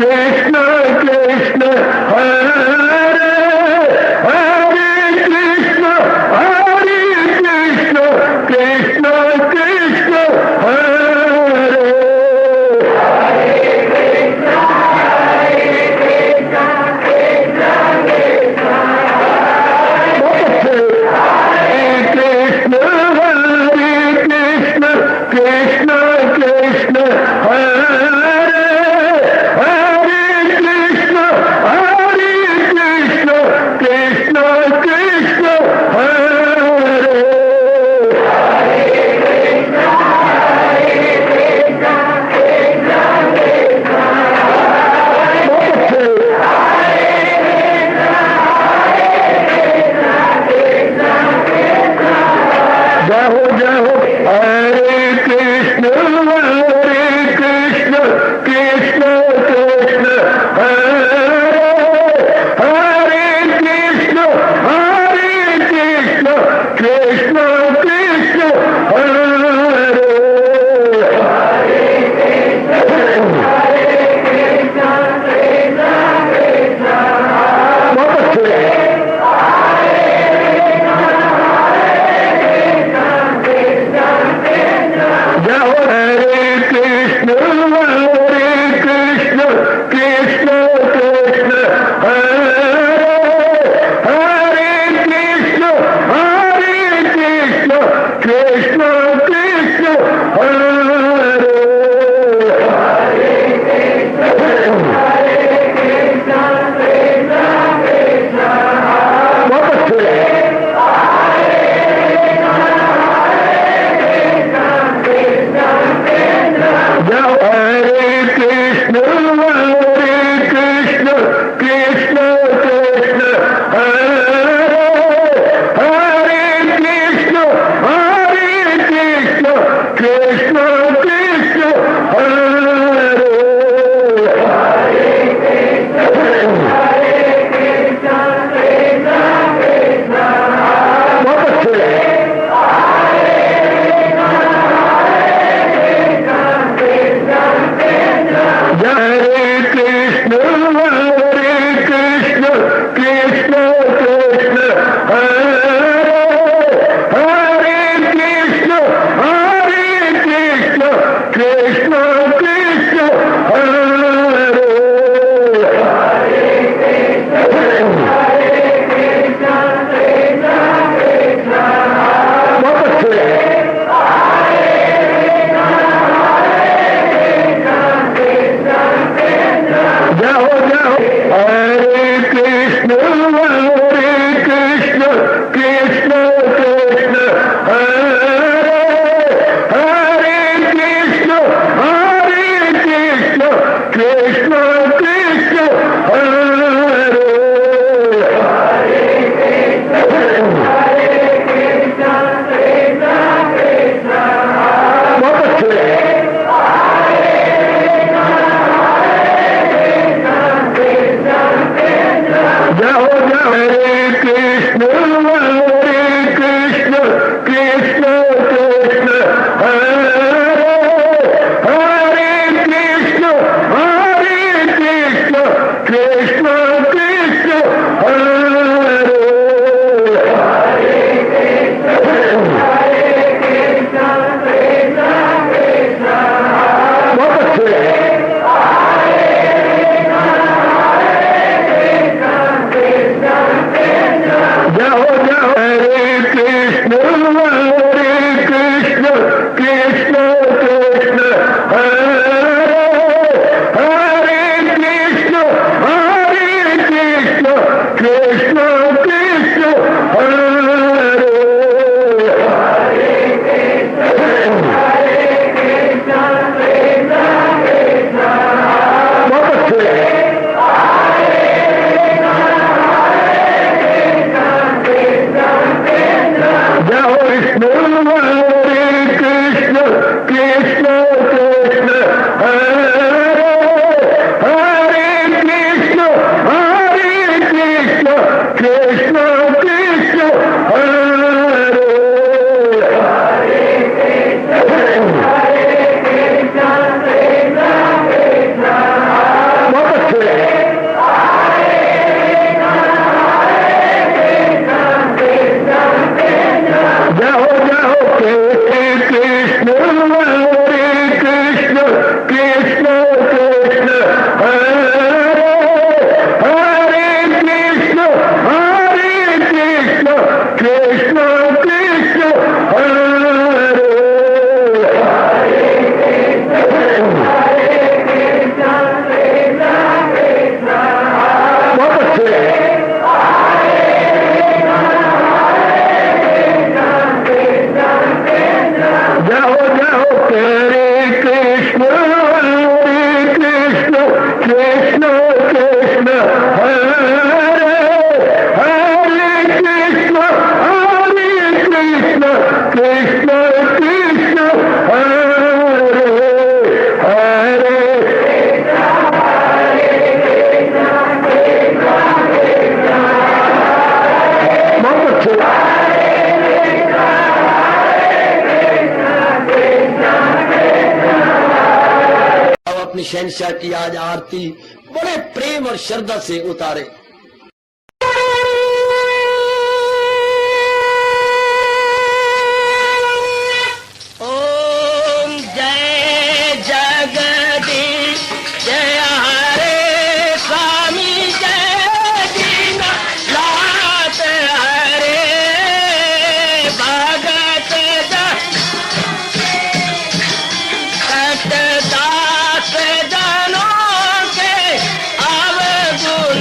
Krishna अपनी शहनशाह की आज आरती बड़े प्रेम और श्रद्धा से उतारे। ओम जय जगदीश जय हरे स्वामी जय दीनानाथ हरे भगत सतदास जनों के अवगुण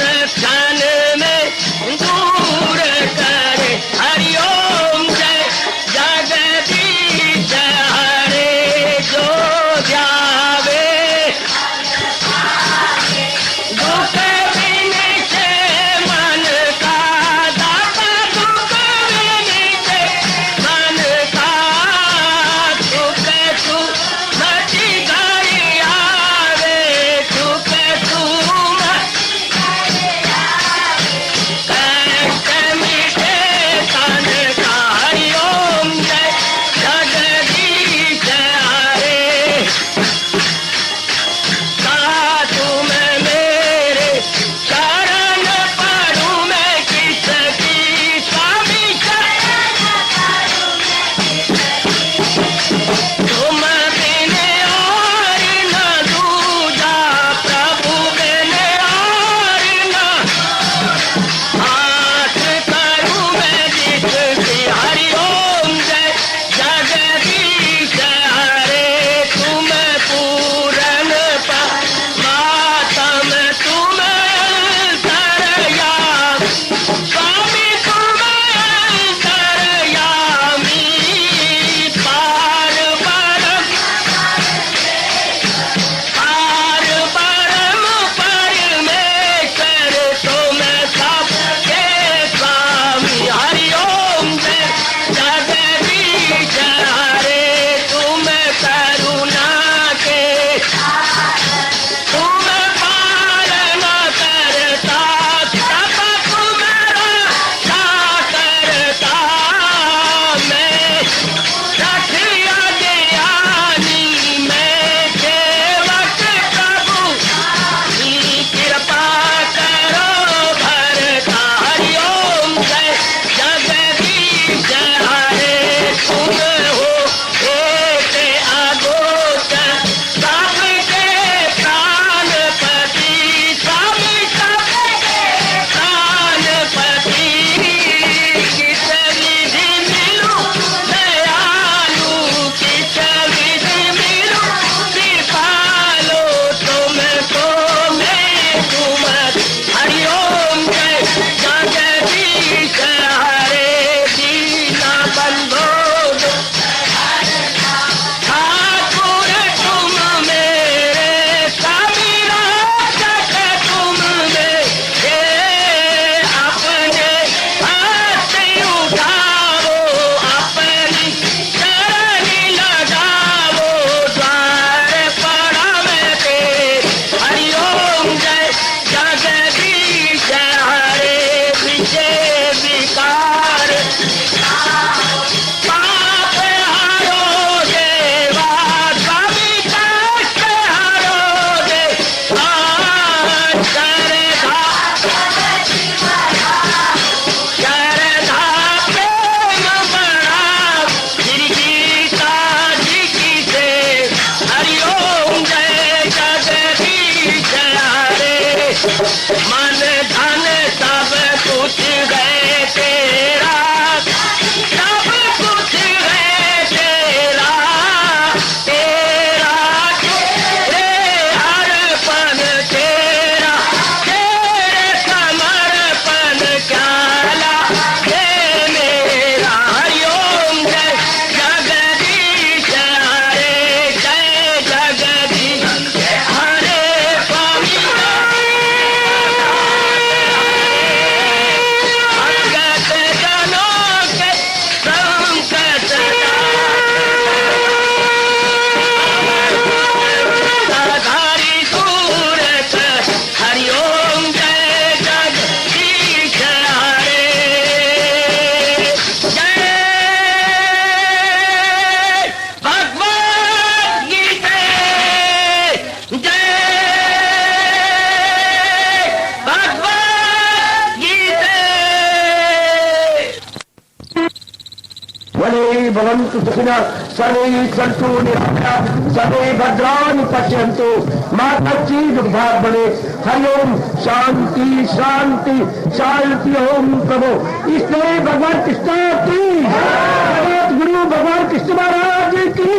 भवन्तु सुखिनः सर्वे सन्तु निरामयाः सर्वे भद्राणि पश्यन्तु मा कश्चित् दुर्भाग्यं भवेत्। हरि ओम शांति शांति शांति। ओम प्रभु इसलिए भगवान कृष्ण की जगत गुरु भगवान कृष्ण महाराज की।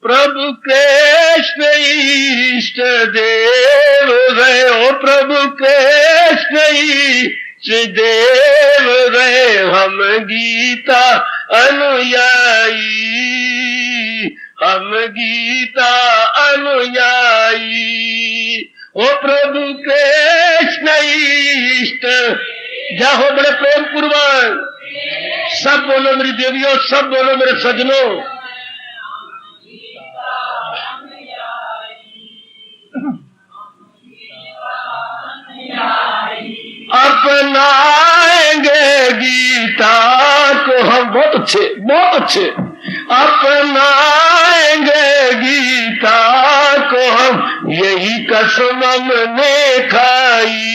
प्रभु कृष्ण इष्ट देव है, ओ प्रभु कृष्ण इष्ट देव है, हम गीता अनुयायी, हम गीता अनुयायी। ओ प्रभु कृष्ण इष्ट, जाहो बड़े प्रेम पूर्वक सब बोलो मेरी देवियों, सब बोलो मेरे सजनों। अपनाएंगे गीता को हम, बहुत अच्छे बहुत अच्छे, अपनाएंगे गीता को हम, यही कसम हमने खाई,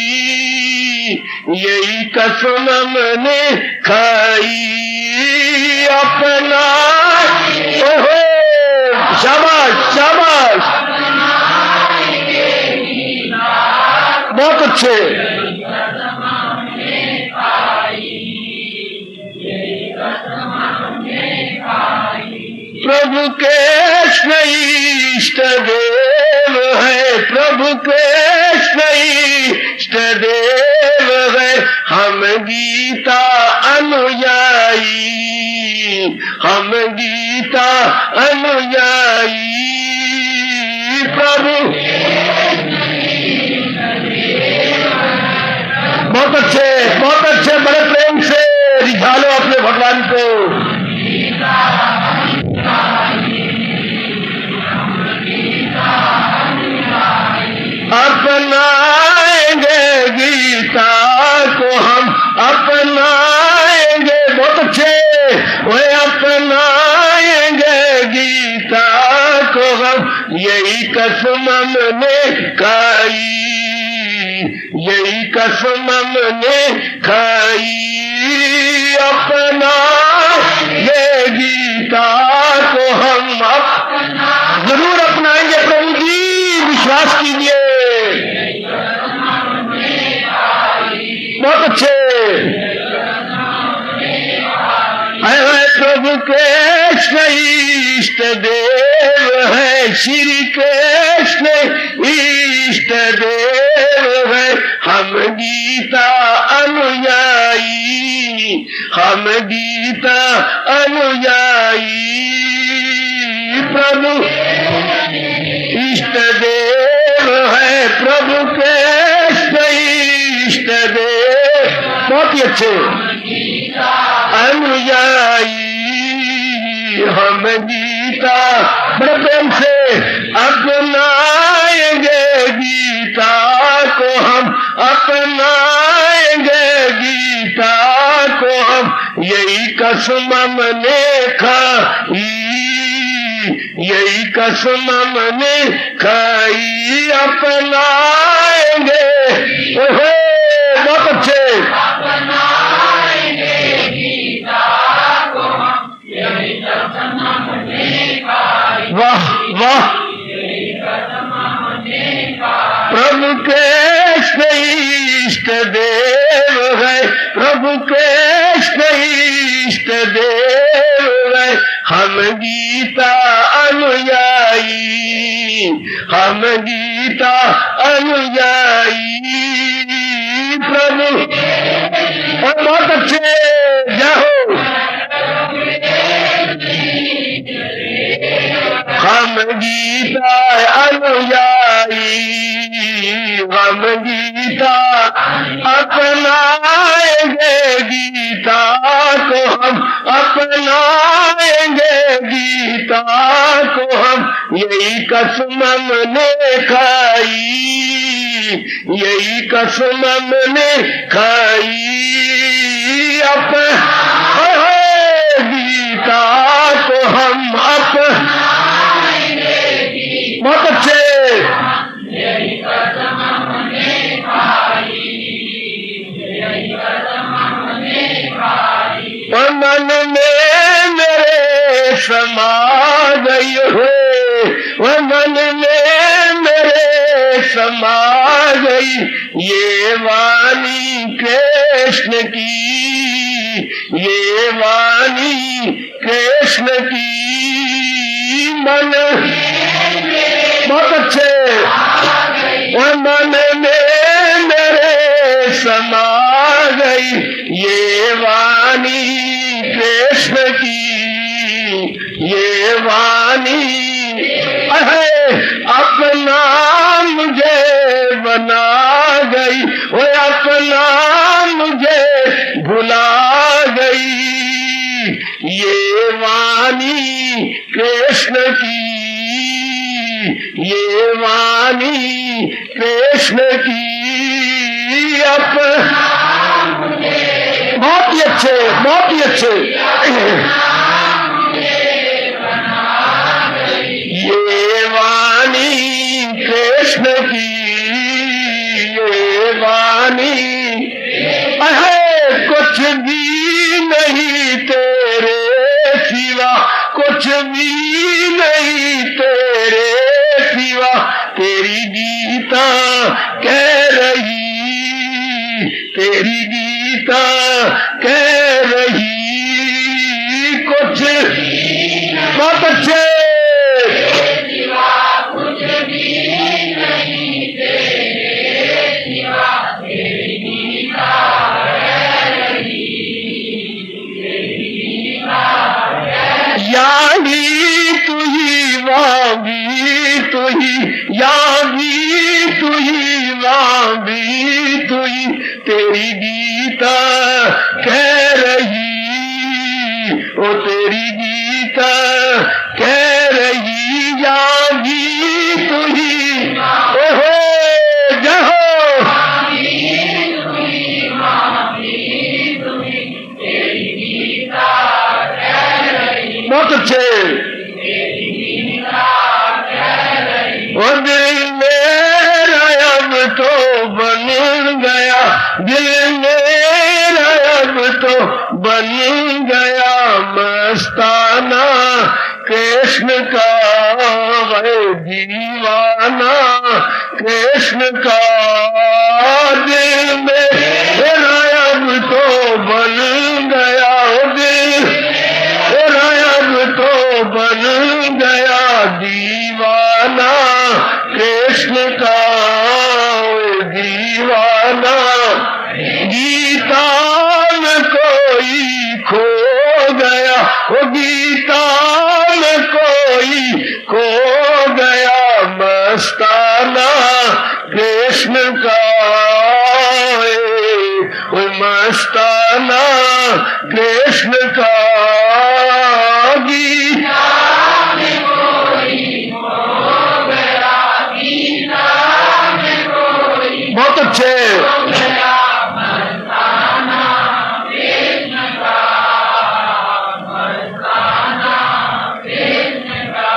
यही कसम हमने खाई। अपना ओहो शाबाश शाबाश, बहुत अच्छे। प्रभु कृष्ण इष्ट देव है, प्रभु कृष्ण इष्ट देव है, हम गीता अनुयायी, हम गीता अनुयायी। प्रभु बहुत अच्छे, बड़े प्रेम से रिझालो अपने भगवान को। अपनाएंगे गीता को हम, अपनाएंगे, बहुत अच्छे, वे अपनाएंगे गीता को हम, यही कसम हमने खाई, यही कसम हमने खाई। अपना ये गीता को हम जरूर अपनाएंगे प्रभु जी, विश्वास कीजिए। बहुत अच्छे, प्रभु कृष्ण इष्ट देव है, श्री कृष्ण इष्ट देव है, हम गीता अनुयायी, हम गीता अनुयायी। प्रभु इष्ट देव है, प्रभु कृष्ण इष्ट देव, बहुत ही अच्छे, अनुयायी हम गीता, बड़े प्रेम से अपनाएंगे गीता को हम, अपनाएंगे गीता को हम, यही कसम हमने खाई, यही कसम हमने खाई। अपनाएंगे, ओहो बहुत अच्छे, वाह वाह। प्रभु कृष्ण इष्ट देव है, प्रभु कृष्ण इष्ट देव है, हम गीता अनुयायी, हम गीता अनुयायी। प्रभु और बहुत अच्छे, जाओ हम गीता अनुयायी, हम गीता अपनाएंगे गीता को हम, अपनाएंगे गीता को हम, यही कसम हमने खाई, यही कसम हमने खाई। गीता को हम बहुत अच्छे, मन में वो मन में मेरे समा गई ये वाणी कृष्ण की, ये वाणी कृष्ण की। मन बहुत अच्छे, वो मन में मेरे समा गई ये वाणी कृष्ण की, ये वाणी है अपना मुझे बना गई, वो अपना मुझे भुला गई ये वाणी कृष्ण की, ये वाणी कृष्ण की। बहुत ही अच्छे, बहुत ही अच्छे। ये वाणी कृष्ण की, ये वाणी है कुछ भी नहीं तेरे सिवा, कुछ भी नहीं तेरे सिवा, तेरी गीता कह रही, तेरी गीता कह रही कुछ। बहुत अच्छे। यानी तू ही वहाँ भी तू ही, यहाँ भी तू ही वहाँ भी तू ही, तेरी गीता कह रही, ओ तेरी गीता कह रही, यहाँ भी तू ही, ओहो जहो। बहुत अच्छे। वो दिल मेरा अब तो बन गया, दिल मेरा अब तो बन गया मस्ताना कृष्ण का, है दीवाना कृष्ण का। दिल मेरा अब तो बन गया, दिल तो बन गया दीवाना कृष्ण का, दीवाना। गीता में कोई खो गया, वो गीता में कोई खो गया मस्ताना कृष्ण का, वो मस्ताना कृष्ण का। बहुत अच्छे।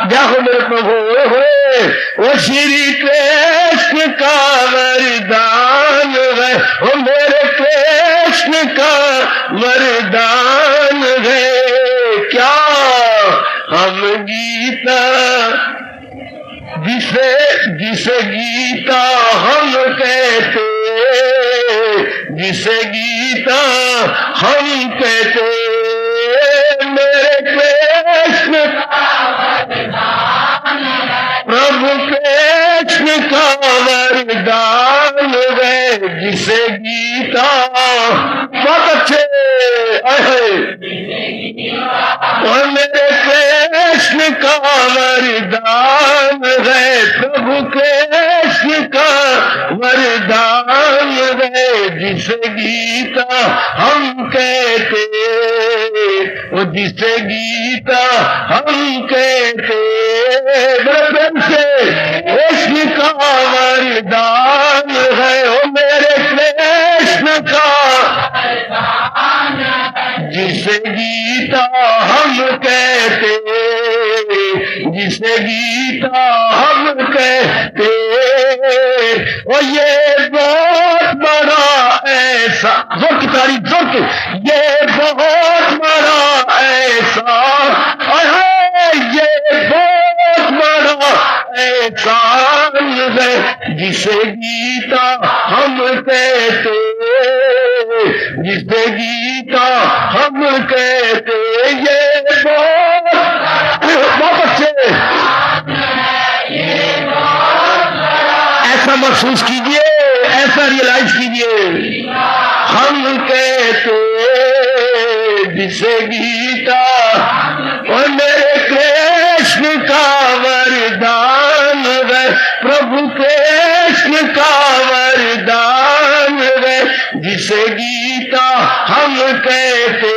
देखो मेरे प्रभु, वो श्री कृष्ण का वरदान है, वो मेरे कृष्ण का वरदान है। क्या हम गीता जिसे गीता हम कहते, जिसे गीता हम कहते, मेरे कृष्ण प्रभु कृष्ण का वरदान है, जिसे गीता। बहुत अच्छे। और मेरे कृष्ण का वरदान है, प्रभु कृष्ण का वरदान है, जिसे गीता हम कहते, वो जिसे गीता हम कहते, प्रेम से कृष्ण का वरदान है, वो मेरे कृष्ण का, जिसे गीता हम कहते, जिसे गीता हम कहते। और ये बहुत बड़ा ऐसा, जोर की तारीफ, जोर की, ये बहुत बड़ा ऐसा, ये बहुत बड़ा एहसान है जिसे गीता हम कहते, जिसे गीता हम कहते, ये बहुत अच्छे। ऐसा महसूस कीजिए, ऐसा रियलाइज कीजिए। हम कहते जिसे गीता और मेरे कृष्ण का वरदान है, प्रभु कृष्ण का वरदान है, जिसे गीता हम कहते,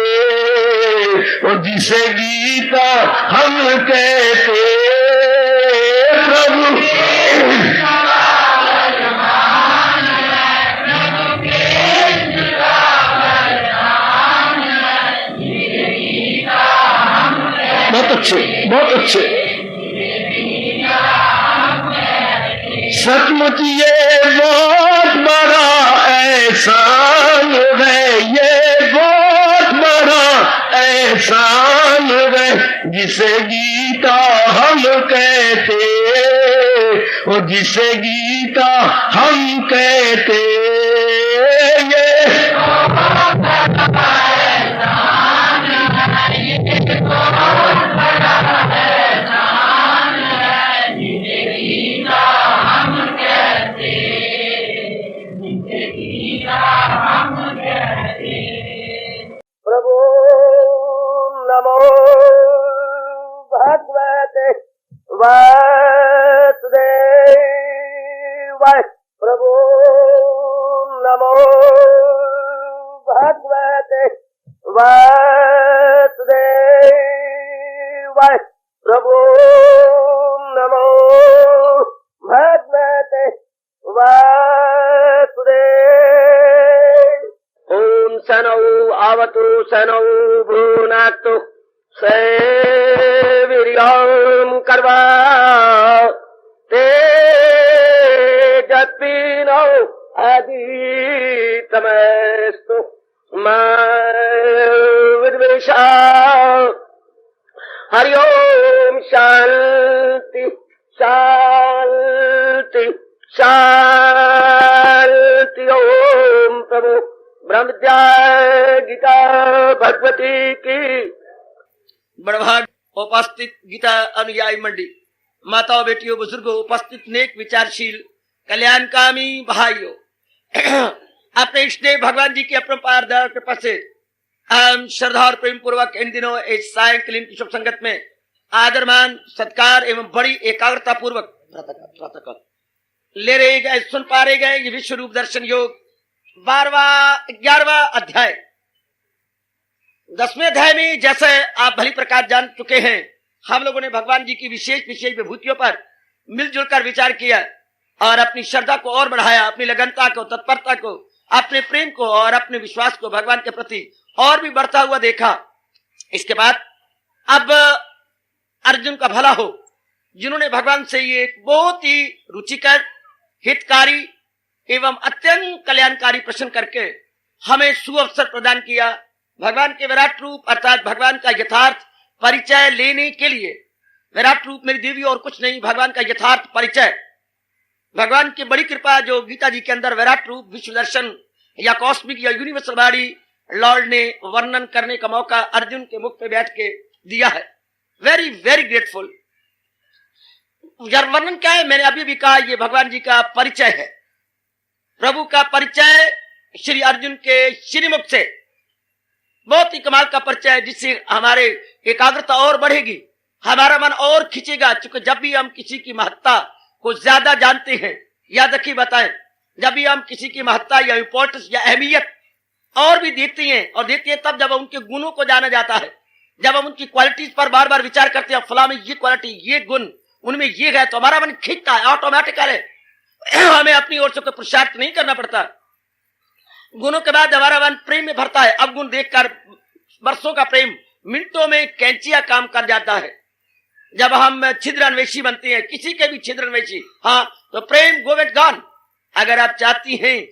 और जिसे गीता हम कहते, प्रभु बहुत अच्छे, बहुत अच्छे। सचमुच ये बहुत बड़ा एहसान है, ये बहुत बड़ा एहसान है, जिसे गीता हम कहते, और जिसे गीता हम कहते, ये प्रभु नमो भगवते वासुदेवाय, प्रभु नमो भगवते वासुदेवाय, प्रभु नमो भगवते वासुदेवाय। ओम सनौ आवतु सनौ भुनाक्तु सेवीर्यं कर्वा तेजस्विनो अदितमस्तु मा विद्वेषा। हरि ओम शांति शांति शांति। ओम प्रभु ब्रह्म विद्या गीता भगवती की। बड़भाग उपस्थित गीता अनुयायी मंडी, माताओं, बेटियों, बुजुर्गों, उपस्थित नेक विचारशील कल्याणकामी भाइयों, अपने स्नेह भगवान जी की अपरंपार दया कृपा से हम श्रद्धा और प्रेम पूर्वक इन दिनों इस सायंकालीन की शुभ संगत में आदरमान सत्कार एवं बड़ी एकाग्रता पूर्वक प्रातःकाल ले रहे गए, सुन पा रहे गए ये विश्व रूप दर्शन योग 11वां अध्याय। 10वें अध्याय में जैसे आप भली प्रकार जान चुके हैं, हम लोगों ने भगवान जी की विशेष विशेष विभूतियों पर मिलजुल कर विचार किया और अपनी श्रद्धा को और बढ़ाया, अपनी लगनता को, तत्परता को, अपने प्रेम को और अपने विश्वास को भगवान के प्रति और भी बढ़ता हुआ देखा। इसके बाद अब अर्जुन का भला हो, जिन्होंने भगवान से ये बहुत ही रुचिकर, हितकारी एवं अत्यंत कल्याणकारी प्रश्न करके हमें सुअवसर प्रदान किया। भगवान के विराट रूप अर्थात भगवान का यथार्थ परिचय लेने के लिए, विराट रूप मेरी देवी और कुछ नहीं, भगवान का यथार्थ परिचय, भगवान की बड़ी कृपा जो गीता जी के अंदर विराट रूप, विश्व दर्शन या कॉस्मिक या यूनिवर्सल बॉडी लॉर्ड ने वर्णन करने का मौका अर्जुन के मुख पे बैठ के दिया है। Very very grateful. वर्णन क्या है? मैंने अभी भी कहा, ये भगवान जी का परिचय है, प्रभु का परिचय श्री अर्जुन के श्रीमुख से। बहुत ही कमाल का परिचय है, जिससे हमारे एकाग्रता और बढ़ेगी, हमारा मन और खींचेगा। चूंकि जब भी हम किसी की महत्ता को ज्यादा जानते हैं, याद रखिए बताएं, जब भी हम किसी की महत्ता या इंपॉर्टेंस या अहमियत और भी देते हैं, और देते हैं तब जब उनके गुणों को जाना जाता है, जब हम उनकी क्वालिटीज पर बार बार विचार करते हैं, फला में ये क्वालिटी, ये गुण, उनमें ये है, तो हमारा मन खींचता है ऑटोमेटिकली। हमें अपनी ओर से कोई पुरुषार्थ नहीं करना पड़ता। गुणों के बाद हमारा मन प्रेम में भरता है। अब गुण देखकर वर्षों का प्रेम मिनटों में कैंचिया काम कर जाता है। जब हम छिद्रान्वेषी बनते हैं, किसी के भी छिद्रान्वेषी, हाँ, तो प्रेम गो इट गॉन। अगर आप चाहती हैं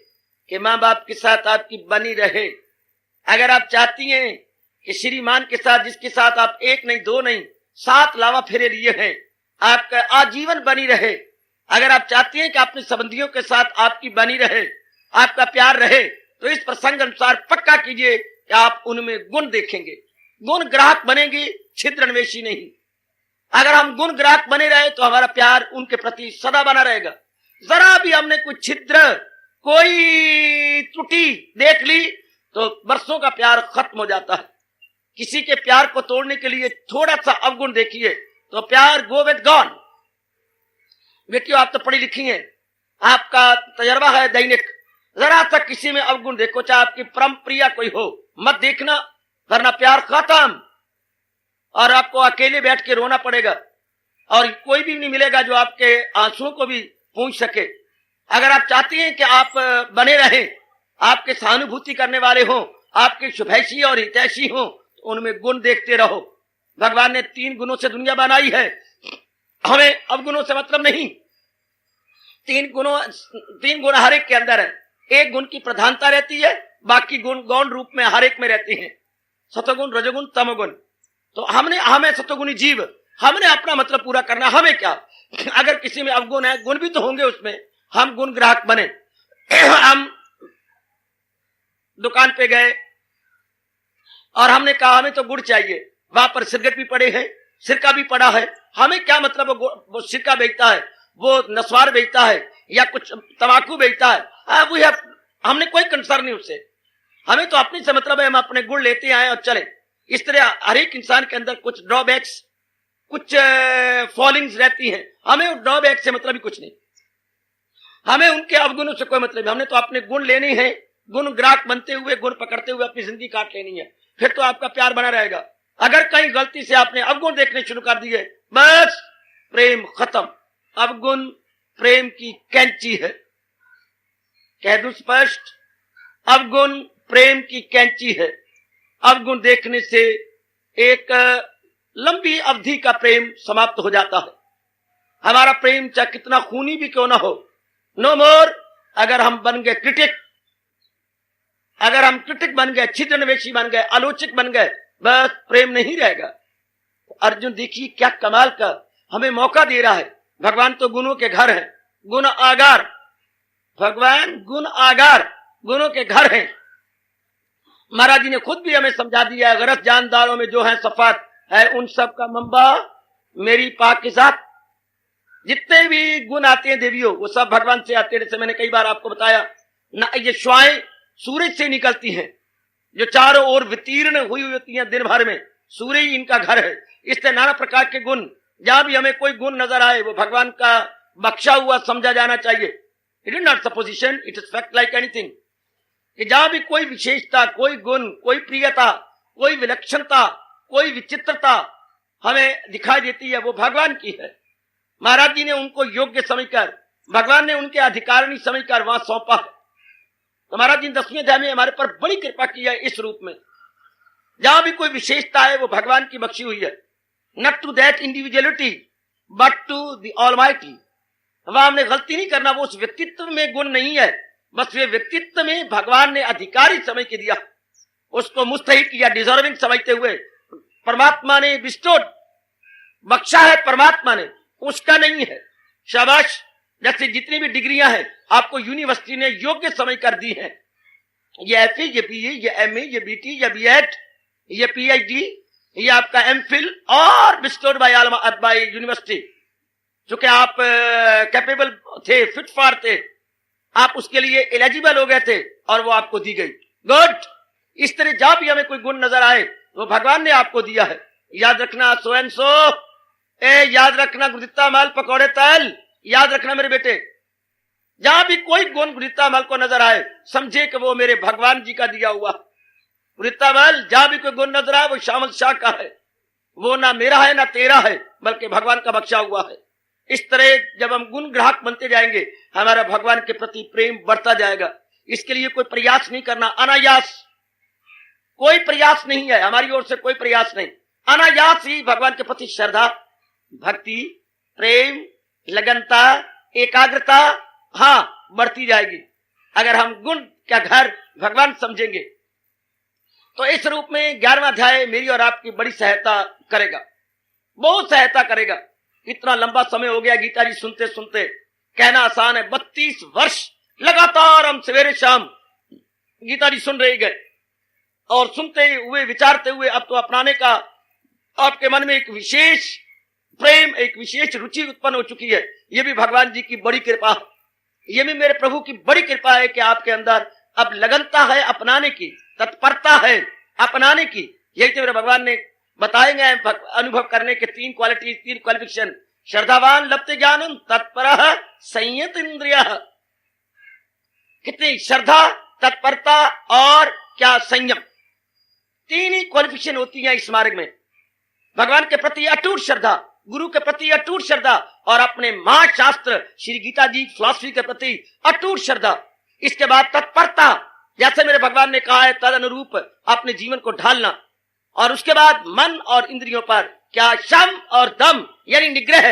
कि माँ बाप के साथ आपकी बनी रहे, अगर आप चाहती हैं कि श्रीमान के साथ, जिसके साथ आप एक नहीं, दो नहीं, 7 लावा फेरे लिए हैं, आपका आजीवन बनी रहे, अगर आप चाहते हैं कि अपने संबंधियों के साथ आपकी बनी रहे, आपका प्यार रहे, तो इस प्रसंग अनुसार पक्का कीजिए कि आप उनमें गुण देखेंगे। गुण ग्राहक बनेंगे, छिद्र अन्वेषी नहीं। अगर हम गुण ग्राहक बने रहे तो हमारा प्यार उनके प्रति सदा बना रहेगा। जरा भी हमने कोई छिद्र, कोई त्रुटि देख ली तो वर्षों का प्यार खत्म हो जाता है। किसी के प्यार को तोड़ने के लिए थोड़ा सा अवगुण देखिए तो प्यार गो विद गॉन। बेटियों, आप तो पढ़ी लिखी हैं, आपका तजर्बा है दैनिक। जरा सा किसी में अवगुण देखो, चाहे आपकी परम प्रिया कोई हो, मत देखना, वरना प्यार खत्म और आपको अकेले बैठ के रोना पड़ेगा और कोई भी नहीं मिलेगा जो आपके आंसुओं को भी पूंछ सके। अगर आप चाहते हैं कि आप बने रहें, आपके सहानुभूति करने वाले हों, आपके शुभैषी और हितैषी हों, तो उनमें गुण देखते रहो। भगवान ने 3 गुणों से दुनिया बनाई है, हमें अवगुणों से मतलब नहीं। 3 गुण हर एक के अंदर है। एक गुण की प्रधानता रहती है, बाकी गुण गौण रूप में हर एक में रहती हैं, सतोगुण, रजोगुण, तमोगुण। तो हमें सतोगुणी जीव, हमने अपना मतलब पूरा करना। हमें क्या, अगर किसी में अवगुण है, गुण भी तो होंगे उसमें, हम गुण ग्राहक बने। हम दुकान पे गए और हमने कहा हमें तो गुड़ चाहिए, वहां पर सिगरेट भी पड़े हैं, सिरका भी पड़ा है। हमें क्या मतलब, वो सिरका बेचता है, वो नस्वार बेचता है या कुछ तंबाकू बेचता है, हमने कोई कंसर्न नहीं उससे। हमें तो अपने से मतलब है, हम अपने गुड़ लेते आए और चले। इस तरह हर एक इंसान के अंदर कुछ ड्रॉबैक्स, कुछ फॉलिंग्स रहती हैं। हमें उन ड्रॉबैक से मतलब ही कुछ नहीं, हमें उनके अवगुणों से कोई मतलब नहीं। हमने तो अपने गुण लेने हैं, गुण ग्राहक बनते हुए, गुण पकड़ते हुए अपनी जिंदगी काट लेनी है, फिर तो आपका प्यार बना रहेगा। अगर कहीं गलती से आपने अवगुण देखने शुरू कर दिए, बस प्रेम खत्म। अवगुण प्रेम की कैंची है, कह दूं स्पष्ट, अवगुण प्रेम की कैंची है। अवगुण देखने से एक लंबी अवधि का प्रेम समाप्त हो जाता है। हमारा प्रेम चाहे कितना खूनी भी क्यों ना हो, नो मोर। अगर हम बन गए क्रिटिक, अगर हम क्रिटिक बन गए, छिद्रन्वेषी बन गए, आलोचक बन गए, बस प्रेम नहीं रहेगा। अर्जुन देखिए क्या कमाल का हमें मौका दे रहा है। भगवान तो गुणों के घर हैं, गुण आगार, भगवान गुण आगार, गुणों के घर हैं। महाराज जी ने खुद भी हमें समझा दिया है, गरज जानदारों में जो है सफात है, उन सब का मंबा मेरी पाक के साथ। जितने भी गुण आते हैं देवियों, वो सब भगवान से आते हैं। जैसे मैंने कई बार आपको बताया ना, ये श्वाएं सूरज से निकलती हैं, जो चारों ओर वितीर्ण हुई होती हैं दिन भर में, सूर्य ही इनका घर है। इस तरह नाना प्रकार के गुण, जहां भी हमें कोई गुण नजर आए, वो भगवान का बख्शा हुआ समझा जाना चाहिए। It is not supposition, it is fact like anything. कि जहां भी कोई विशेषता, कोई गुण, कोई प्रियता, कोई विलक्षणता, कोई विचित्रता हमें दिखाई देती है, वो भगवान की है। महाराज जी ने उनको योग्य समझकर, भगवान ने उनके अधिकारिणी समझकर वहां सौंपा। तो महाराज जी ने 10वें अध्याय में हमारे पर बड़ी कृपा की है इस रूप में। जहां भी कोई विशेषता है वो भगवान की बख्शी हुई है, not to that individuality but to the almighty. वहां हमने गलती नहीं करना, वो उस व्यक्तित्व में गुण नहीं है, बस वे व्यक्तित्व में भगवान ने अधिकारी समझ के दिया, उसको मुस्तहिक या डिजर्विंग समझते हुए परमात्मा ने बिस्टोड, बख्शा है परमात्मा ने, उसका नहीं है। शाबाश। जैसे जितनी भी डिग्रियां हैं आपको यूनिवर्सिटी ने योग्य समझ कर दी है, ये एफए, ये बीए, ये एमए, ये बीटी, ये बीएड, ये पीएचडी, ये आपका एमफिल, और बिस्टोड बाय यूनिवर्सिटी। चूंकि आप कैपेबल थे, फिट फॉर थे, आप उसके लिए एलिजिबल हो गए थे और वो आपको दी गई। गुड। इस तरह जहां भी हमें कोई गुण नजर आए वो भगवान ने आपको दिया है। याद रखना, सो एंड सो, याद रखना, गुरुदित्ता माल पकौड़े तल, याद रखना मेरे बेटे। जहां भी कोई गुण गुरुदित्ता माल को नजर आए, समझे कि वो मेरे भगवान जी का दिया हुआ। गुरुदित्ता माल जहां भी कोई गुण नजर आए वो श्यामल शाह का है, वो ना मेरा है ना तेरा है, बल्कि भगवान का बख्शा हुआ है। इस तरह जब हम गुण ग्राहक बनते जाएंगे, हमारा भगवान के प्रति प्रेम बढ़ता जाएगा। इसके लिए कोई प्रयास नहीं करना, अनायास, कोई प्रयास नहीं है हमारी ओर से, कोई प्रयास नहीं, अनायास ही भगवान के प्रति श्रद्धा, भक्ति, प्रेम, लगनता, एकाग्रता हाँ बढ़ती जाएगी अगर हम गुण का घर भगवान समझेंगे। तो इस रूप में 11वां अध्याय मेरी और आपकी बड़ी सहायता करेगा, बहुत सहायता करेगा। इतना लंबा समय हो गया गीता जी सुनते सुनते, कहना आसान है। 32 वर्ष लगातार हम सवेरे शाम गीता जी सुन रहे गए और सुनते हुए विचारते हुए अब तो अपनाने का आपके मन में एक विशेष प्रेम, एक विशेष रुचि उत्पन्न हो चुकी है। ये भी भगवान जी की बड़ी कृपा है, ये भी मेरे प्रभु की बड़ी कृपा है कि आपके अंदर अब लगनता है अपनाने की, तत्परता है अपनाने की। यही तो मेरे भगवान ने बताएंगे अनुभव करने के 3 क्वालिटी, 3 क्वालिफिकेशन। श्रद्धावान लभते ज्ञानम, तत्पर संयत इंद्रिय। कितनी श्रद्धा, तत्परता और क्या संयम, 3 ही क्वालिफिकेशन होती है इस मार्ग में। भगवान के प्रति अटूट श्रद्धा, गुरु के प्रति अटूट श्रद्धा और अपने महाशास्त्र श्री गीता जी फिलॉसफी के प्रति अटूट श्रद्धा। इसके बाद तत्परता, जैसे मेरे भगवान ने कहा है तद अनुरूप अपने जीवन को ढालना। और उसके बाद मन और इंद्रियों पर क्या शम और दम यानी निग्रह,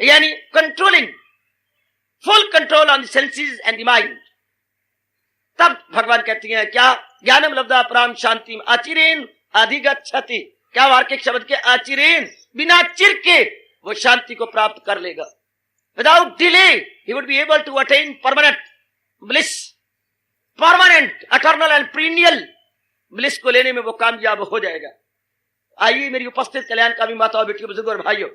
यानी controlling, full control on the senses and the mind. तब भगवान कहती हैं क्या, ज्ञानम लब्धा पराम शांतिम आचिरेन अधिगच्छति। क्या वार्षिक शब्द के आचिरेन, बिना चिर के वो शांति को प्राप्त कर लेगा। Without delay he would be able to attain permanent bliss, permanent, eternal and period bliss को लेने में वो कामयाब हो जाएगा। आइए मेरी उपस्थित कल्याणकामी माताओं, बेटियों, बुजुर्गों और भाइयों,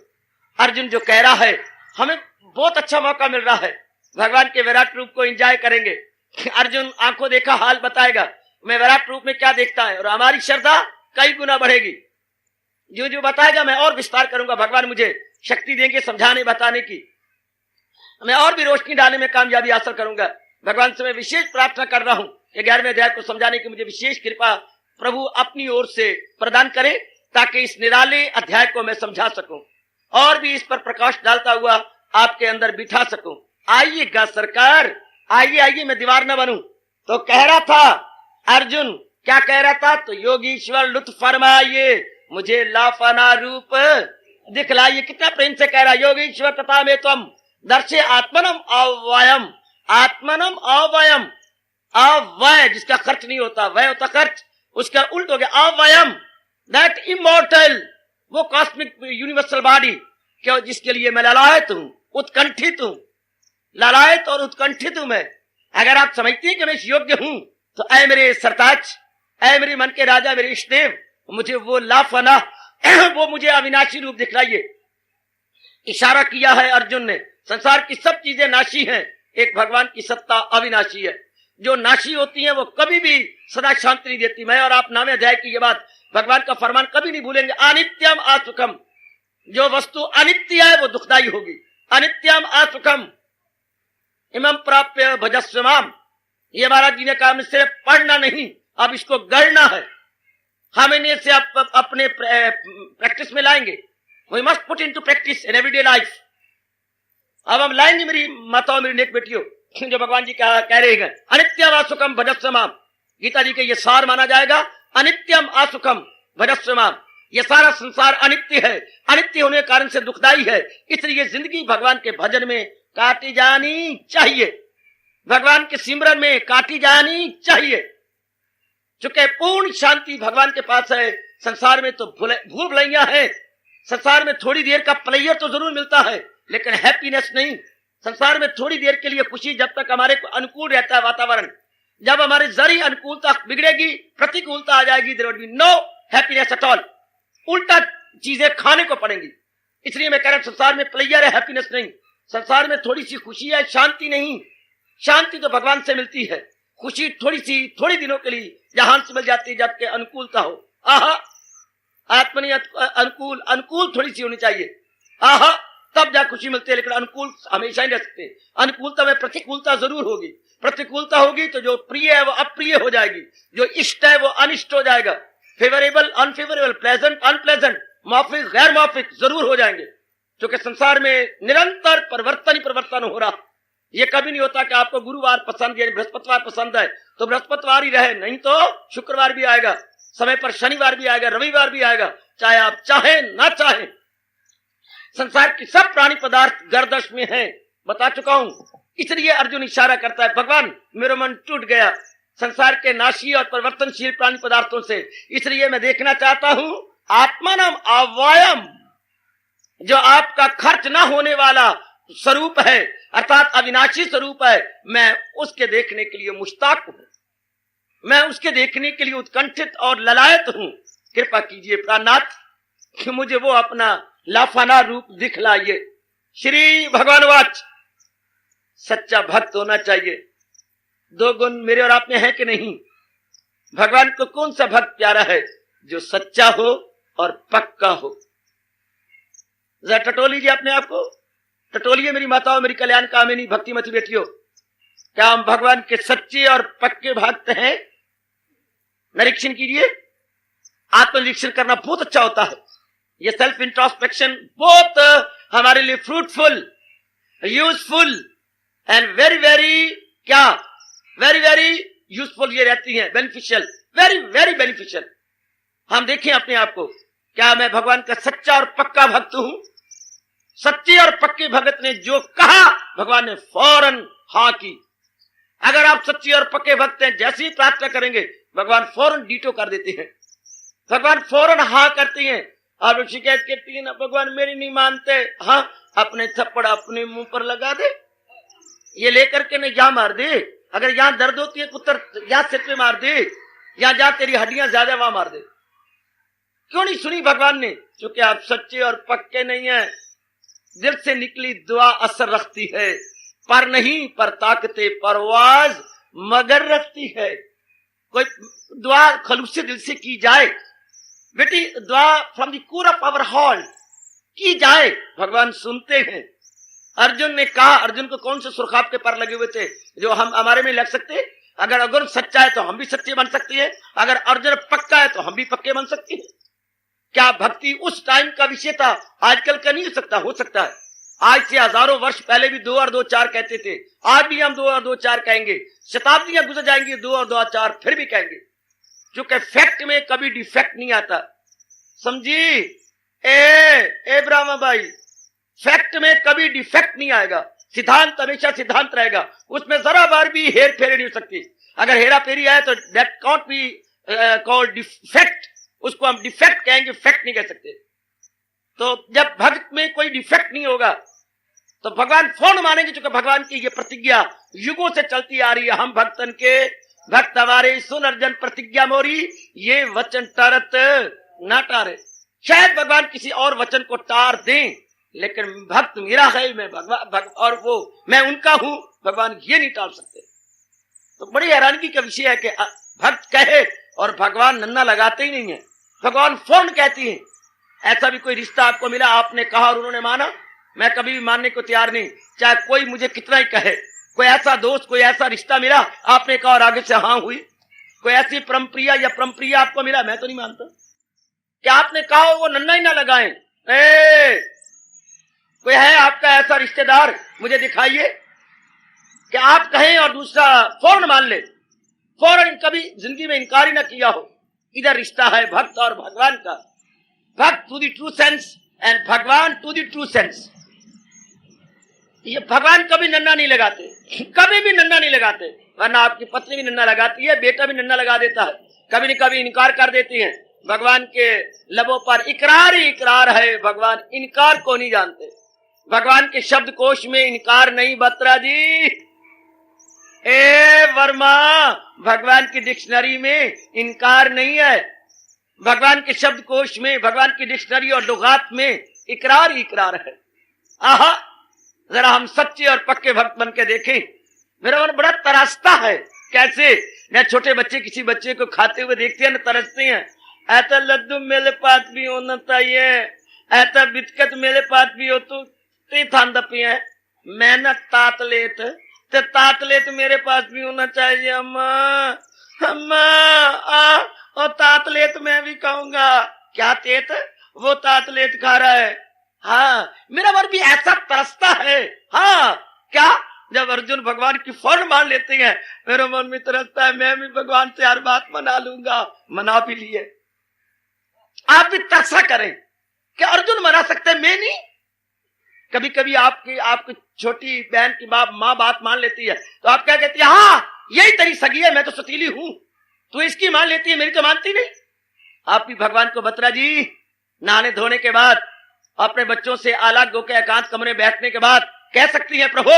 अर्जुन जो कह रहा है, हमें बहुत अच्छा मौका मिल रहा है, भगवान के विराट रूप को एंजॉय करेंगे। अर्जुन आंखों देखा हाल बताएगा, मैं विराट रूप में क्या देखता है, और हमारी श्रद्धा कई गुना बढ़ेगी। जो जो बताएगा मैं और विस्तार करूंगा। भगवान मुझे शक्ति देंगे समझाने बताने की, मैं और भी रोशनी डालने में कामयाबी हासिल करूंगा। भगवान से मैं विशेष प्रार्थना कर रहा हूं कि 11वें अध्याय को समझाने की मुझे विशेष कृपा प्रभु अपनी ओर से प्रदान करें, ताकि इस निराले अध्याय को मैं समझा सकूं और भी इस पर प्रकाश डालता हुआ आपके अंदर बिठा सकूं। आइएगा सरकार, आइए आइए, मैं दीवार न बनूं। तो कह रहा था अर्जुन, क्या कह रहा था, तो योगीश्वर लुत्फ फरमाइए, मुझे लाफाना रूप दिखलाइए। कितना प्रेम से कह रहा, योगीश्वर तथा में तुम दर्शे आत्मनम अवयम, आत्मनम अवयम, अवय जिसका खर्च नहीं होता, वय होता खर्च, उसका उल्ट हो गया अवयम, दैट इमोर्टल, वो कॉस्मिक यूनिवर्सल बॉडी, क्यों जिसके लिए मैं ललायत हूं, उत्कंठित हूं, ललायत और उत्कंठित हूं मैं। अगर आप समझते हैं कि मैं इस योग्य हूं, तो ऐ मेरे सरताज, ऐ मेरे मन के राजा, मेरे इष्टदेव, मुझे वो लाफना, वो मुझे अविनाशी रूप दिखलाइए। इशारा किया है अर्जुन ने, संसार की सब चीजें नाशी हैं, एक भगवान की सत्ता अविनाशी है। जो नाशी होती है वो कभी भी सदा शांति नहीं देती। मैं और आप 9वें अध्याय की ये बात, भगवान का फरमान कभी नहीं भूलेंगे। अनित्यम असुखम, जो वस्तु अनित्य है वो दुखदाई होगी। अनित्यम असुखम इमं प्राप्य भजस्वमाम, ये महाराज जी ने कहा सिर्फ पढ़ना नहीं, अब इसको गढ़ना है। हम इन्हें से अपने प्रैक्टिस में लाएंगे। We must put into practice in everyday life. अब हम लाएंगे मेरी माताओं, मेरी नेक बेटियों, जो भगवान जी कह रहे हैं अनित्यम असुखम भजस्वमाम। गीता जी के ये सार माना जाएगा, अनित्यम असुखम भजस्वमाम। ये सारा संसार अनित्य है, अनित्य होने के कारण से दुखदाई है, इसलिए जिंदगी भगवान के भजन में काटी जानी चाहिए, भगवान के सिमरन में काटी जानी चाहिए। चूंकि पूर्ण शांति भगवान के पास है। संसार में तो भूल भुलैया है, संसार में थोड़ी देर का प्लेयर तो जरूर मिलता है, लेकिन हैप्पीनेस नहीं। संसार में थोड़ी देर के लिए खुशी, जब तक हमारे को अनुकूल रहता है वातावरण, जब हमारे जरी अनुकूलता बिगड़ेगी, प्रतिकूलता आ जाएगी, there will be no happiness at all. उल्टा चीजें खाने को पड़ेंगी। इसलिए मैं कह रहा हूं संसार में प्लेयर है, हैप्पीनेस नहीं। संसार में थोड़ी सी खुशी है, शांति नहीं। शांति तो भगवान से मिलती है, खुशी थोड़ी सी, थोड़ी दिनों के लिए जहां से मिल जाती है, जबकि अनुकूलता हो। आहा, आत्मनि अनुकूल, अनुकूल थोड़ी सी होनी चाहिए, आहा, तब जा खुशी मिलती है। लेकिन अनुकूल हमेशा ही रह सकते। अनुकूलता में प्रतिकूलता जरूर होगी। प्रतिकूलता होगी तो जो प्रिय है वो अप्रिय हो जाएगी, जो इष्ट है वो अनिष्ट हो जाएगा, फेवरेबल अनफेवरेबल, प्लेजेंट अनप्लेजेंट, मौफिक गैर मौफिक जरूर हो जाएंगे। क्योंकि संसार में निरंतर परिवर्तन ही परिवर्तन हो रहा। ये कभी नहीं होता कि आपको गुरुवार पसंद है, बृहस्पतिवार पसंद है तो बृहस्पतिवार ही रहे, नहीं तो शुक्रवार भी आएगा, समय पर शनिवार भी आएगा, रविवार भी आएगा, चाहे आप चाहें ना चाहें। संसार की सब प्राणी पदार्थ गर्दश में है, बता चुका हूं। इसलिए अर्जुन इशारा करता है, भगवान मेरा मन टूट गया संसार के नाशी और परिवर्तनशील प्राणी पदार्थों से, इसलिए मैं देखना चाहता हूं आत्मानम अवयम, जो आपका खर्च ना होने वाला स्वरूप है, अर्थात अविनाशी स्वरूप है, मैं उसके देखने के लिए मुश्ताक हूं, मैं उसके देखने के लिए उत्कंठित और ललायत हूं। कृपा कीजिए प्राणनाथ कि मुझे वो अपना लाफाना रूप दिखलाइए। श्री भगवान वाच, सच्चा भक्त होना चाहिए। दो गुण मेरे और आप में है कि नहीं? भगवान को कौन सा भक्त प्यारा है? जो सच्चा हो और पक्का हो। जरा टटो लीजिए अपने आप को, टटोलिए मेरी माताओं, मेरी कल्याण कामिनी भक्तिमती बेटियों। क्या हम भगवान के सच्चे और पक्के भक्त हैं? निरीक्षण कीजिए। आत्मनिरीक्षण करना बहुत अच्छा होता है। ये सेल्फ इंट्रोस्पेक्शन बहुत हमारे लिए fruitful, useful and very very क्या वेरी वेरी यूजफुल ये रहती है, बेनिफिशियल, वेरी वेरी बेनिफिशियल। हम देखें अपने आप को, क्या मैं भगवान का सच्चा और पक्का भक्त हूं? सच्चे और पक्के भगत ने जो कहा भगवान ने फौरन हाँ की। अगर आप सच्चे और पक्के भक्त हैं, जैसे ही प्रार्थना करेंगे भगवान फौरन डीटो कर देते हैं, भगवान फौरन हाँ करते हैं। और वो शिकायत करती है ना, भगवान मेरी नहीं मानते, हाँ अपने थप्पड़ अपने मुंह पर लगा दे, ये लेकर के नहीं, यहां मार दे। अगर यहां दर्द होती है पुत्र, यहां सिर पे मार दे, या जहां तेरी हड्डियां ज्यादा वहां मार दे। क्यों नहीं सुनी भगवान ने? क्योंकि आप सच्चे और पक्के नहीं है। दिल से निकली दुआ असर रखती है, पर नहीं पर ताकते परवाज मगर रखती है। कोई दुआ खलूस दिल से की जाए बेटी, दुआ from the core of our heart की जाए, भगवान सुनते हैं। अर्जुन ने कहा, अर्जुन को कौन से सुरखाब के पर लगे हुए थे जो हम हमारे में लग सकते? अगर अर्जुन सच्चा है तो हम भी सच्चे बन सकते हैं, अगर अर्जुन पक्का है तो हम भी पक्के बन सकते हैं। क्या भक्ति उस टाइम का विषय था? आजकल का नहीं हो सकता? हो सकता है। आज से हजारों वर्ष पहले भी 2 और 2 4 कहते थे, आज भी हम 2 और 2 4 कहेंगे। शताब्दियां गुजर जाएंगी, 2 और 2 4 फिर भी कहेंगे, क्योंकि फैक्ट में कभी डिफेक्ट नहीं आता। समझी ए ब्राह्मण भाई, फैक्ट में कभी डिफेक्ट नहीं आएगा। सिद्धांत हमेशा सिद्धांत रहेगा, उसमें जरा बार भी हेर फेरी नहीं हो सकती। अगर हेरा फेरी आए तो that can't be called defect, उसको हम डिफेक्ट कहेंगे, फैक्ट नहीं कह सकते। तो जब भक्त में कोई डिफेक्ट नहीं होगा तो भगवान फौरन मानेंगे, क्योंकि भगवान की ये प्रतिज्ञा युगों से चलती आ रही है। हम भक्तन के भक्त हमारे सुन अर्जन प्रतिज्ञा मोरी, ये वचन टारत ना टारे। शायद भगवान किसी और वचन को टार दें, लेकिन भक्त मेरा है, मैं भगवान और वो मैं उनका हूं, भगवान ये नहीं टाल सकते। तो बड़ी हैरानगी का विषय है कि भक्त कहे और भगवान नन्ना लगाते ही नहीं है। भगवान फौरन कहती है। ऐसा भी कोई रिश्ता आपको मिला, आपने कहा और उन्होंने माना? मैं कभी भी मानने को तैयार नहीं, चाहे कोई मुझे कितना ही कहे। कोई ऐसा दोस्त, कोई ऐसा रिश्ता मिला, आपने कहा और आगे से हाँ हुई? कोई ऐसी परमप्रिया या परमप्रिया आपको मिला? मैं तो नहीं मानता। क्या आपने कहा वो नन्ना ही ना लगाए? कोई है आपका ऐसा रिश्तेदार? मुझे दिखाइए कि आप कहें और दूसरा फौरन मान ले, फौरन कभी जिंदगी में इनकार ही ना किया हो। इधर रिश्ता है भक्त और भगवान का, भक्त to the true sense and भगवान टू द ट्रू सेंस। ये भगवान कभी नन्ना नहीं लगाते, कभी भी नन्ना नहीं लगाते, वरना आपकी पत्नी भी नन्ना लगाती है, बेटा भी नन्ना लगा देता है, कभी न कभी इनकार कर देती है। भगवान के लबों पर इकरार ही इकरार है, भगवान इनकार को नहीं जानते। भगवान के शब्द कोश में इनकार नहीं बत्रा जी। वर्मा, भगवान की डिक्शनरी में इनकार नहीं है। भगवान के शब्द कोश में, भगवान की डिक्शनरी और लुगात में इकरार ही इकरार है। आहा, जरा हम सच्चे और पक्के भक्त बन के देखें। मेरा मन बड़ा तरसता है। कैसे? मैं छोटे बच्चे किसी बच्चे को खाते हुए देखते हैं ना, तरसते हैं। ऐसा लड्डू मेरे पास भी होना चाहिए, ऐसा बिस्किट मेरे पास भी हो तो थान दपी है। मैं ना तातलेत मेरे पास भी होना चाहिए। अम्मा अम्मा और तातलेत मैं भी खाऊंगा। क्या तेत? वो तातलेत खा रहा है। हाँ, मेरा मन भी ऐसा तरसता है। हाँ, क्या? जब अर्जुन भगवान की फौरन मान लेते हैं, मेरे मन में तरसता है, मैं भी भगवान से हर बात मना लूंगा। मना भी लिए। आप भी तरसा करें कि अर्जुन मना सकते हैं, मैं नहीं। कभी कभी आपकी छोटी बहन की माँ बात मान लेती है तो आप क्या कहती है? हाँ, यही तेरी सगी है, मैं तो सतीली हूं, तू इसकी मान लेती है, मेरी तो मानती नहीं। आप भी भगवान को बतरा जी, नहाने धोने के बाद अपने बच्चों से अलग होकर एकांत कमरे में बैठने के बाद कह सकती हैं, प्रभु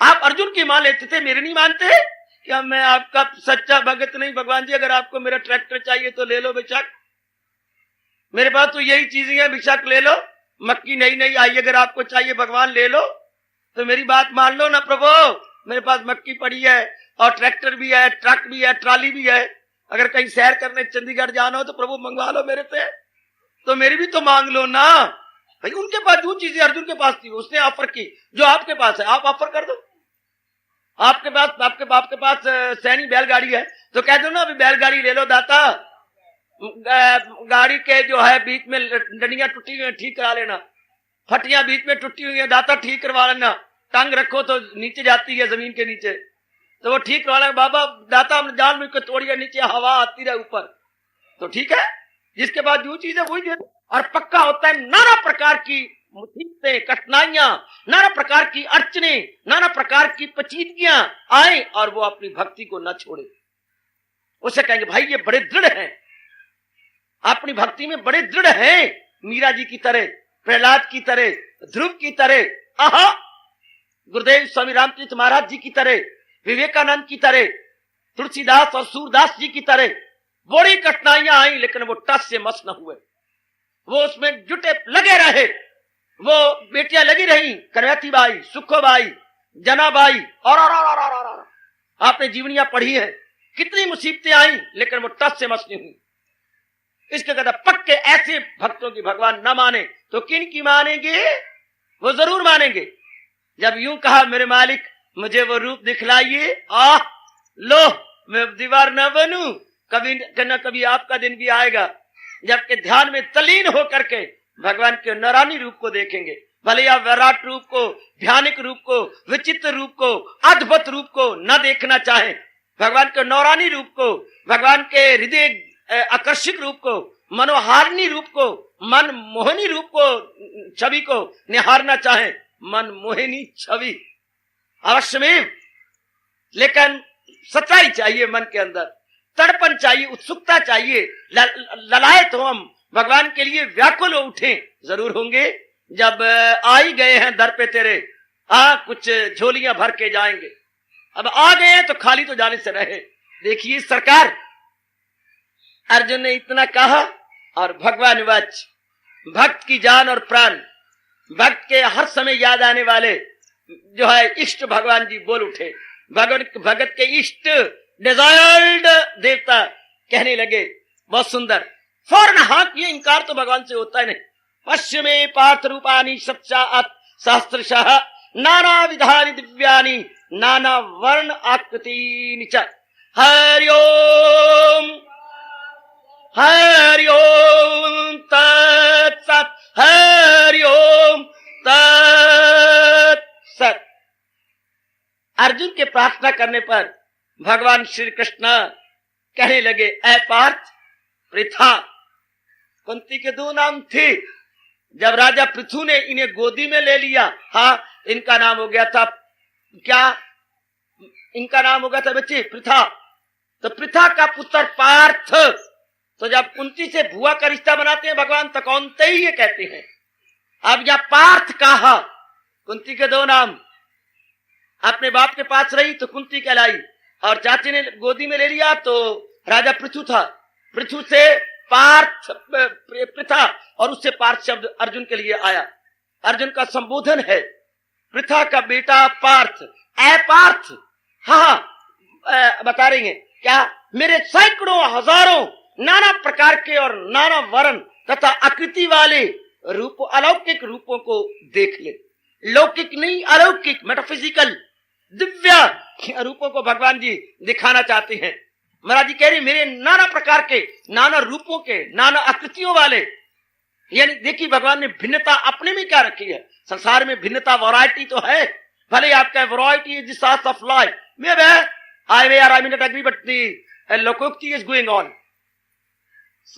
आप अर्जुन की मान लेते थे, मेरे नहीं मानते? क्या मैं आपका सच्चा भगत नहीं? भगवान जी अगर आपको मेरा ट्रैक्टर चाहिए तो ले लो बेशक, मेरे पास तो यही चीजें हैं, बेशक ले लो। मक्की नई नई आई अगर आपको चाहिए भगवान ले लो, तो मेरी बात मान लो ना प्रभु, मेरे पास मक्की पड़ी है और ट्रैक्टर भी है, ट्रक भी है, ट्राली भी है। अगर कहीं सैर करने चंडीगढ़ जाना हो तो प्रभु मंगवा लो मेरे से, तो मेरी भी तो मांग लो ना भाई। उनके पास जो चीजें अर्जुन के पास थी उसने ऑफर की, जो आपके पास है आप ऑफर कर दो। आपके पास सैनी बैलगाड़ी है तो कह दो ना अभी बैलगाड़ी ले लो दाता, गाड़ी के जो है बीच में डंडियां टूटी हुई है ठीक करा लेना, फटियां बीच में टूटी हुई है दाता ठीक करवा लेना, टांग रखो तो नीचे जाती है जमीन के नीचे तो वो ठीक करवा लेना बाबा दाता, हमने जान बुझ के तोड़ी है, नीचे हवा आती रहे ऊपर, तो ठीक है। जिसके बाद जो चीज है वही दे दो। और पक्का होता है नाना प्रकार की मुसीबतें, कठिनाइयां, नाना प्रकार की अड़चने, नाना प्रकार की पेचीदगियां आए और वो अपनी भक्ति को न छोड़े। उसे कहेंगे भाई ये बड़े दृढ़ हैं, अपनी भक्ति में बड़े दृढ़ हैं, मीरा जी की तरह, प्रहलाद की तरह, ध्रुव की तरह, आहा गुरुदेव स्वामी रामकृष्ण महाराज जी की तरह, विवेकानंद की तरह, तुलसीदास और सूरदास जी की तरह। बड़ी कठिनाइयां आई लेकिन वो टस से मस न हुए, वो उसमें जुटे लगे रहे। वो बेटियां लगी रही, करवैती बाई, सुखोबाई, जनाबाई और आपने जीवनियां पढ़ी है, कितनी मुसीबतें आई लेकिन वो टस से मस नहीं हुई। इसके कहता पक्के ऐसे भक्तों की भगवान न माने तो किन की मानेंगे? वो जरूर मानेंगे। जब यूं कहा मेरे मालिक मुझे वो रूप दिखलाइए, लो मैं दीवार न बनूं, कभी न कभी आपका दिन भी आएगा जबकि ध्यान में तल्लीन होकर के भगवान के नौरानी रूप को देखेंगे। भले आप विराट रूप को, भयानक रूप को, विचित्र रूप को, अद्भुत रूप को न देखना चाहें, भगवान के नौरानी रूप को, भगवान के हृदय आकर्षक रूप को, मनोहारिणी रूप को, मन मोहिनी रूप को, छवि को निहारना चाहें, मन मोहिनी छवि अवश्य में, लेकिन सच्चाई चाहिए मन के अंदर, तड़पन चाहिए, उत्सुकता चाहिए, ललायत हो हम भगवान के लिए, व्याकुल हो उठे। जरूर होंगे जब आ ही गए हैं दर पे तेरे, कुछ झोलियां भर के जाएंगे। अब आ गए हैं तो खाली तो जाने से रहे। देखिए सरकार, अर्जुन ने इतना कहा और भगवान वच, भक्त की जान और प्राण, भक्त के हर समय याद आने वाले जो है इष्ट भगवान जी बोल उठे। भगत के इष्ट डिजायर्ड देवता कहने लगे, बहुत सुंदर, फौरन हाँ किए, इनकार तो भगवान से होता है नहीं। पश्चिमे पार्थ रूपानी सप्तात् सहस्त्रशः नाना विधानि दिव्यानि नाना वर्ण आकृति च। हरि ओम हरि ओम तत्सत्, हरि ओम तत्सत्। अर्जुन के प्रार्थना करने पर भगवान श्री कृष्ण कहने लगे, ऐ पार्थ, पृथा, कुंती के दो नाम थे। जब राजा पृथु ने इन्हें गोदी में ले लिया, इनका नाम हो गया था क्या? इनका नाम हो गया था बच्चे पृथा। तो पृथा का पुत्र पार्थ। तो जब कुंती से भुआ का रिश्ता बनाते हैं भगवान तो कौनते ही ये कहते हैं। अब या पार्थ कहा, कुंती के दो नाम, अपने बाप के पास रही तो कुंती कहलाई, और चाची ने गोदी में ले लिया तो राजा पृथु था। पृथु से पार्थ पृथा, और उससे पार्थ शब्द अर्जुन के लिए आया। अर्जुन का संबोधन है पृथा का बेटा पार्थ। ऐ पार्थ, बता रही है क्या? मेरे सैकड़ों हजारों नाना प्रकार के और नाना वर्ण तथा आकृति वाले रूप, अलौकिक रूपों को देख ले। लौकिक नहीं, अलौकिक, मेटाफिजिकल, दिव्य रूपों को भगवान जी दिखाना चाहते हैं। महाराज जी कह रही मेरे नाना प्रकार के, नाना रूपों के, नाना आकृतियों वाले, यानी देखिए भगवान ने भिन्नता अपने में क्या रखी है। संसार में भिन्नता, वैरायटी तो है, भले आपका variety is the source of life, I may not agree, but the loquacity is going on.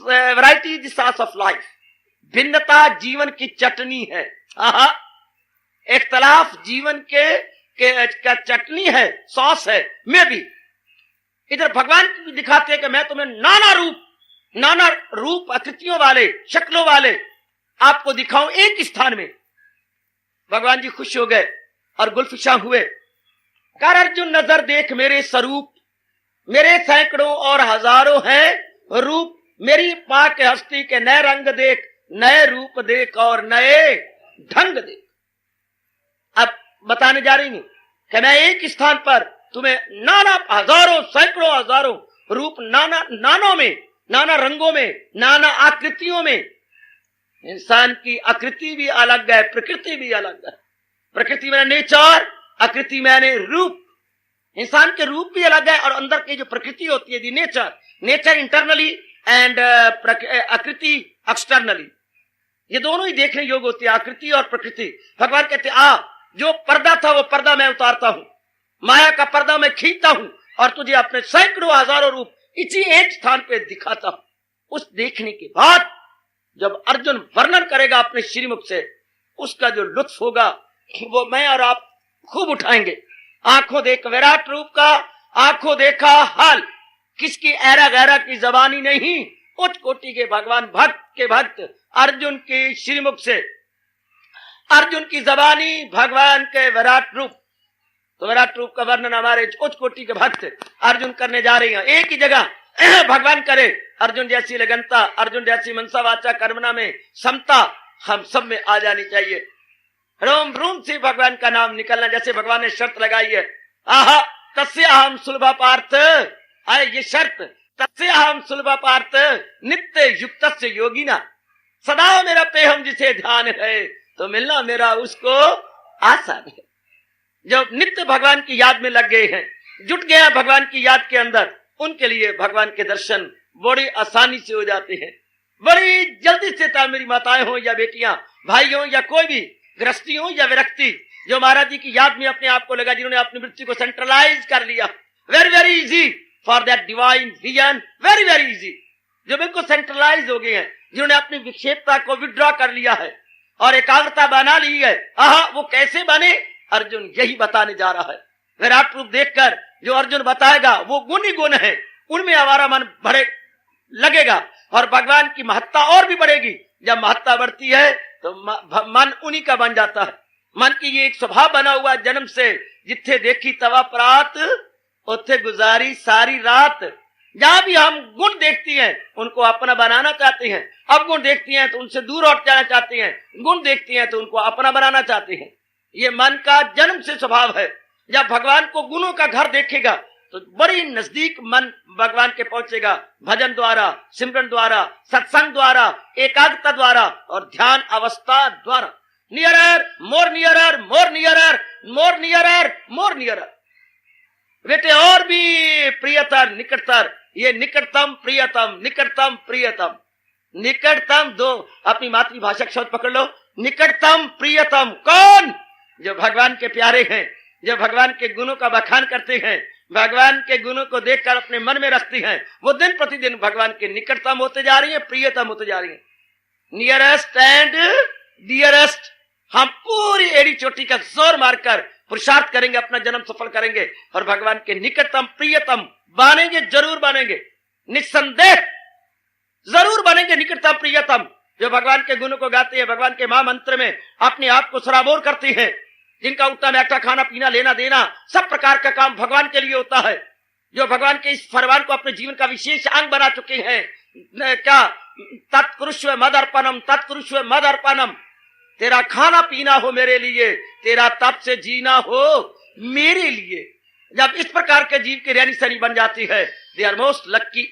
Variety is the source of life. भिन्नता जीवन की चटनी है। इख्तलाफ जीवन के चटनी है, सॉस है। मैं भी इधर भगवान भी दिखाते हैं कि मैं तुम्हें नाना रूप आकृतियों वाले, शक्लों वाले, आपको दिखाऊं एक स्थान में। भगवान जी खुश हो गए और गुलफिशा हुए। कर अर्जुन नजर देख मेरे स्वरूप, मेरे सैकड़ों और हजारों हैं रूप, मेरी पाक हस्ती के नए रंग देख, नए रूप देख और नए ढंग देख। अब बताने जा रही हूं कि मैं एक स्थान पर तुम्हें नाना हजारों सैकड़ों हजारों रूप, नानों में, नाना रंगों में, नाना आकृतियों में। इंसान की आकृति भी अलग है, प्रकृति भी अलग है। प्रकृति में नेचर, आकृति में रूप। इंसान के रूप भी अलग है और अंदर की जो प्रकृति होती है, दी नेचर इंटरनली एंड आकृति एक्सटर्नली। ये दोनों ही देखने योग्य होती है, आकृति और प्रकृति। भगवान कहते जो पर्दा था वो पर्दा मैं उतारता हूं, माया का पर्दा मैं खींचता हूं और तुझे अपने सैकड़ों हजारों रूप इसी एक स्थान पे दिखाता हूं। उस देखने के बाद जब अर्जुन वर्णन करेगा अपने श्रीमुख से, उसका जो लुत्फ होगा वो मैं और आप खूब उठाएंगे। आंखों देख विराट रूप का, आंखों देखा हाल, किसकी ऐरा गहरा की जबानी नहीं, उच्च कोटि के भगवान भक्त के भक्त अर्जुन के श्रीमुख से, अर्जुन की जबानी भगवान के विराट रूप। तो विराट रूप का वर्णन हमारे उच्च कोटि के भक्त अर्जुन करने जा रहे हैं। एक ही जगह भगवान करे, अर्जुन जैसी लगनता, अर्जुन जैसी मनसा वाचा कर्मणा में समता हम सब में आ जानी चाहिए। रोम रोम से भगवान का नाम निकलना, जैसे भगवान ने शर्त लगाई है, आहा तस्य अहम सुलभा पार्थ, अरे ये शर्त, तस्य अहम सुलभा पार्थ नित्य युक्त से योगिना, सदा मेरा पेहम जिसे ध्यान है, तो मिलना मेरा उसको आसान है। जो नित्य भगवान की याद में लग गए हैं, जुट गया भगवान की याद के अंदर, उनके लिए भगवान के दर्शन बड़ी आसानी से हो जाते हैं, बड़ी जल्दी से। मेरी माताएं हो या बेटियां, भाई हो या कोई भी गृहस्थी हो या विरक्ति, जो महाराज जी की याद में अपने आप को लगा, जिन्होंने अपनी वृत्ति को सेंट्रलाइज कर लिया, very very easy for that divine vision, very very easy. जो बिल्कुल सेंट्रलाइज हो गए हैं, जिन्होंने अपनी विक्षेपता को विड्रॉ कर लिया है और एकाग्रता बना ली है, वो कैसे बने, अर्जुन यही बताने जा रहा है। विराट रूप देखकर जो अर्जुन बताएगा वो गुण ही गुण है, उनमें हमारा मन बढ़े लगेगा और भगवान की महत्ता और भी बढ़ेगी। जब महत्ता बढ़ती है तो मन उन्हीं का बन जाता है। मन की ये एक स्वभाव बना हुआ जन्म से, जिथे देखी तवा प्रात, उथे गुजारी सारी रात। जहां भी हम गुण देखती हैं उनको अपना बनाना चाहते हैं, अब गुण देखती हैं तो उनसे दूर हट जाना चाहते हैं, गुण देखती हैं तो उनको अपना बनाना चाहते हैं। ये मन का जन्म से स्वभाव है। जब भगवान को गुणों का घर देखेगा तो बड़ी नजदीक मन भगवान के पहुंचेगा, भजन द्वारा, सिमरन द्वारा, सत्संग द्वारा, एकाग्रता द्वारा और ध्यान अवस्था द्वारा। नियरर, मोर नियरर, मोर नियरर, मोर नियरर, मोर नियरर। बेटे और भी प्रियतर, निकटतर, ये निकटतम प्रियतम, निकटतम प्रियतम, निकटतम दो अपनी मातृभाषा का शब्द पकड़ लो। निकटतम प्रियतम कौन? जो भगवान के प्यारे हैं, जो भगवान के गुणों का बखान करते हैं, भगवान के गुणों को देखकर अपने मन में रखती हैं, वो दिन प्रतिदिन भगवान के निकटतम होते जा रही है, प्रियतम होते जा रही है। Nearest and dearest. हम पूरी एड़ी चोटी का जोर मारकर पुरुषार्थ करेंगे, अपना जन्म सफल करेंगे और भगवान के निकटतम प्रियतम बनेंगे, जरूर बनेंगे, निस्संदेह जरूर बनेंगे निकटतम प्रियतम। जो भगवान के गुणों को गाते हैं, भगवान के महामंत्र में अपने आप को सराबोर करते हैं, जिनका उठना बैठा, खाना पीना, लेना देना, सब प्रकार का काम भगवान के लिए होता है, जो भगवान के इस फरमान को अपने जीवन का विशेष अंग बना चुके हैं। क्या तत्कुरुष्व मदर्पणम, तत्कुरुष्व मदर्पणम। तेरा खाना पीना हो मेरे लिए, तेरा तप से जीना हो मेरे लिए। जब इस प्रकार के जीव की रहनी सहनी बन जाती है, दे आर मोस्ट लक्की,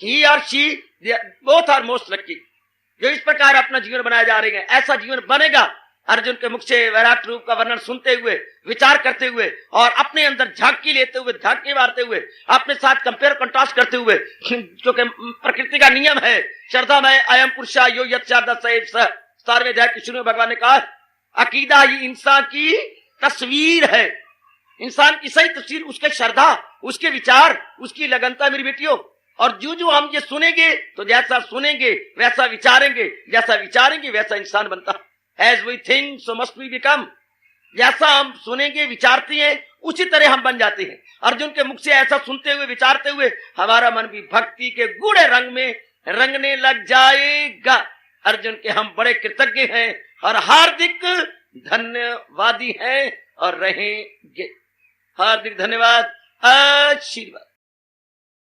ही और शी बोथ आर मोस्ट लक्की। जो इस प्रकार अपना जीवन बनाए जा रहे हैं, ऐसा जीवन बनेगा। अर्जुन के मुख से विराट रूप का वर्णन सुनते हुए, विचार करते हुए और अपने अंदर झांकी लेते हुए, झांकी मारते हुए, अपने साथ कंपेयर कंट्रास्ट करते हुए, क्योंकि प्रकृति का नियम है श्रद्धा में अयम पुरुषा यो यत्सारवें अध्याय के शुरू में भगवान ने कहा, अकीदा ही इंसान की तस्वीर है। इंसान की सही तस्वीर उसके श्रद्धा, उसके विचार, उसकी लगनता मेरी बेटियों। और जो हम ये सुनेंगे तो जैसा सुनेंगे वैसा विचारेंगे, जैसा विचारेंगे वैसा इंसान बनता है। As we think, so must we become। जैसा हम सुनेंगे, विचारते हैं, उसी तरह हम बन जाते हैं। अर्जुन के मुख से ऐसा सुनते हुए, विचारते हुए हमारा मन भी भक्ति के गूढ़े रंग में रंगने लग जाएगा। अर्जुन के हम बड़े कृतज्ञ हैं और हार्दिक धन्यवादी हैं और रहेंगे। हार्दिक धन्यवाद, आशीर्वाद।